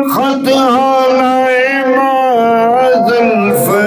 خط على ما زلفه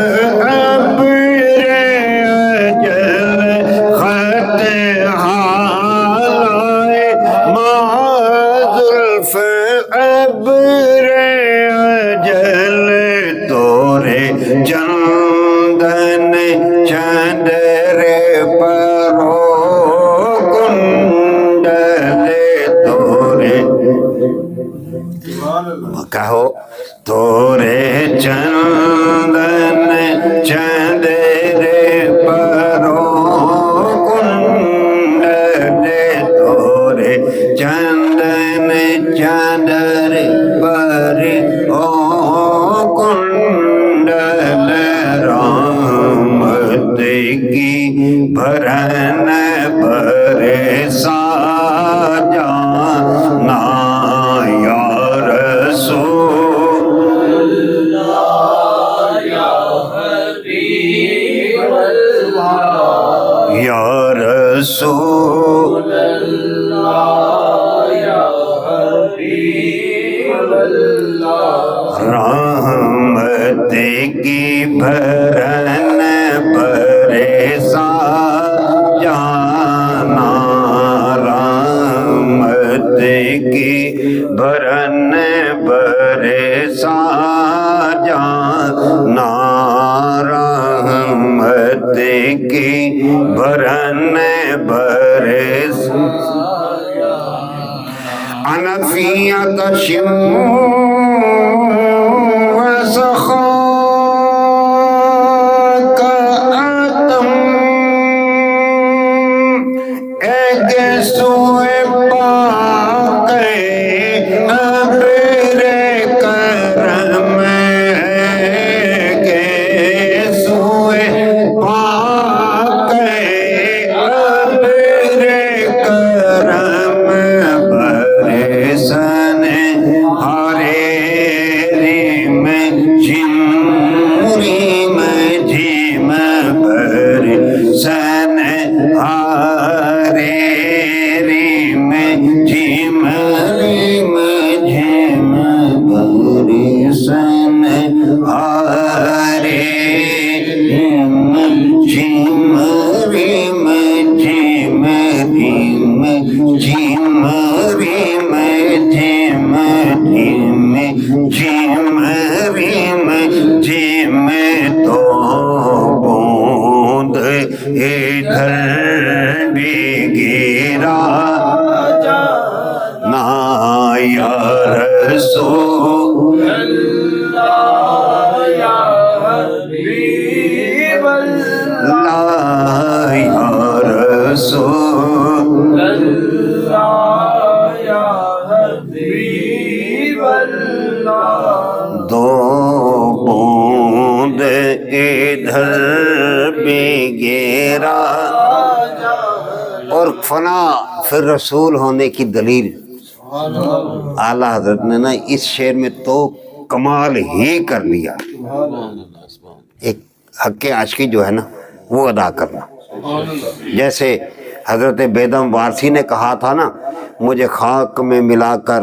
یا رسول رحمت کی بھرن پریشان جانا، رحمت کی بھرن پریشان جانا، رحمت کی بھرن پریشان انفیت شم وسخاک اتم ایک سوئے پاک ابر کرم، ایک سوئے پاک ابر کرم، سن ہرے ریم جھم ریم جھم پر سن ہرے ریم جھم ریم جھم پر سن ہرے ریم جھم ریم جھم ریم جھم ریم جھم ریم جھم ریم جھم تو بوند ادھر بھی گرا نا، یا رسول اللہ یا حبیب اللہ، یا رسول اللہ یا حبیب اللہ، دو بوند ادھر بھی گرا اور فنا پھر رسول ہونے کی دلیل اعلیٰ حضرت نے نا اس شعر میں تو کمال ہی کر لیا، ایک حق عاشقی جو ہے نا وہ ادا کرنا، جیسے حضرت بیدم وارسی نے کہا تھا نا، مجھے خاک میں ملا کر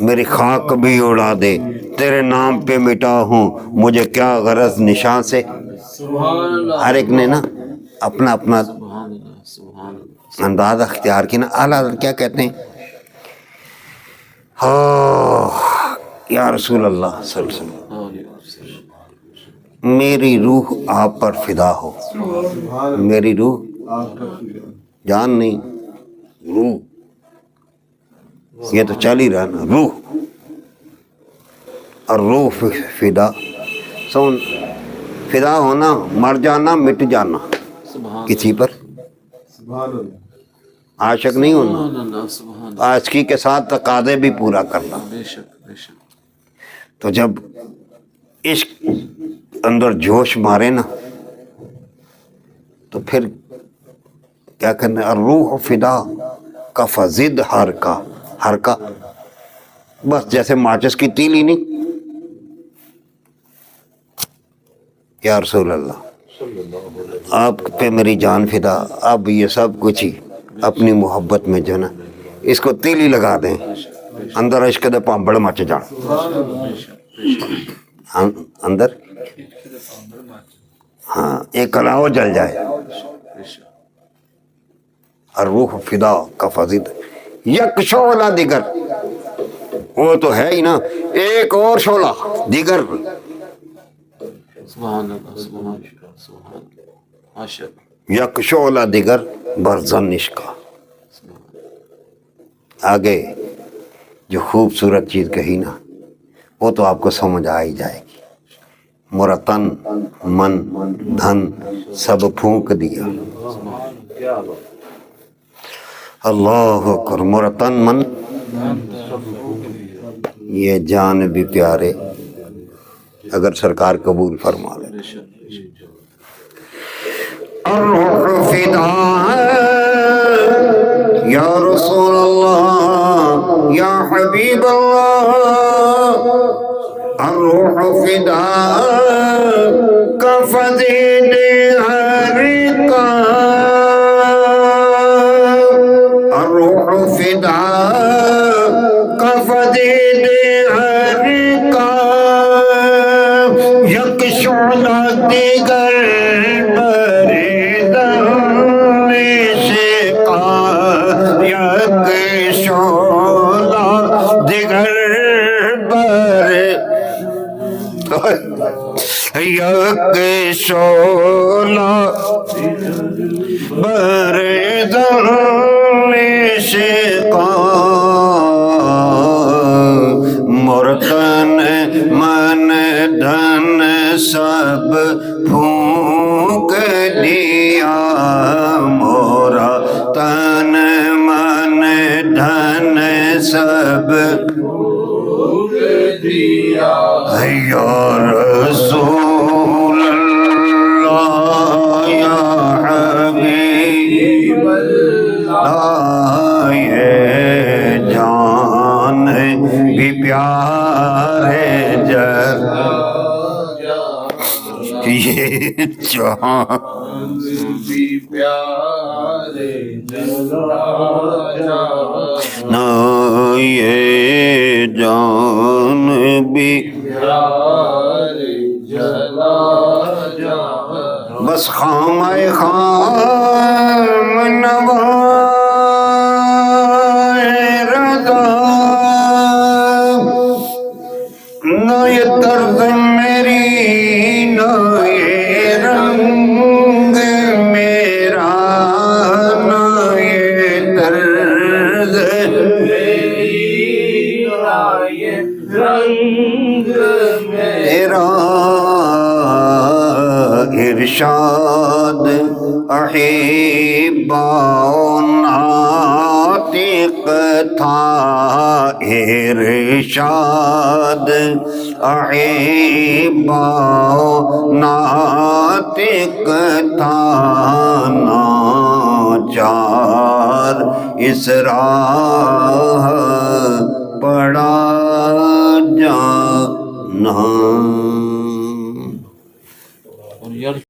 میری خاک بھی اڑا دے، تیرے نام پہ مٹا ہوں مجھے کیا غرض نشان سے۔ ہر ایک نے نا اپنا اپنا انداز اختیار کی نا۔ اعلیٰ حضرت کیا کہتے ہیں، یا رسول اللہ صلی اللہ علیہ وسلم میری روح آپ پر فدا ہو، میری روح، جان نہیں روح، یہ تو چل ہی رہا نا، روح اور روح فدا، سون فدا ہونا، مر جانا، مٹ جانا کسی پر، عاشق نہیں ہونا، عاشقی کے ساتھ تقاضے بھی پورا کرنا۔ تو جب عشق اندر جوش مارے نا تو پھر کیا کرنا، الروح فدا کا فضد ہر کا بس جیسے ماچس کی تیلی نہیں، یا رسول اللہ آپ پہ میری جان فدا، اب یہ سب کچھ ہی اپنی محبت میں جو ہے نا اس کو تیلی لگا دیں، اندر عشق دے پامبڑ مچ جان، اندر ہاں ایک کلاؤ جل جائے۔ الروح فدا کا فضد یک شعلہ دیگر، وہ تو ہے ہی نا، ایک اور شعلہ دیگر، یک شعلہ دیگر برزن عشقا۔ آگے جو خوبصورت چیز کہی نا وہ تو آپ کو سمجھ آ ہی جائے گی، میرا تن من دھن سب پھونک دیا، اللہ اکبر، میرا تن من، یہ جان بھی پیارے اگر سرکار قبول فرما لے۔ الروح فدا یا رسول اللہ یا حبیب اللہ، الروح فدا کا فضیل ہر کا یک شعلہ دیگر بریدن شقا یک شعلہ دیگر یک شعلہ بریدن شقا مرتن من دھن سب پھونک دیا مورا تن من دھن سب پھونک دیا یا رسول اللہ یا حبیب اللہ یہ جان بھی پیارے یہ جان بھی پیارے نا یہ جان بھی پیارے بس خامہ خام نوائے رضا نہ یہ طرز میری نہ یہ رنگ میرا نہ یہ طرز میری نہ یہ رنگ میرا ارشاد احبا ناطق تھا ارشاد احبا ناطق تھا ناچار اسرار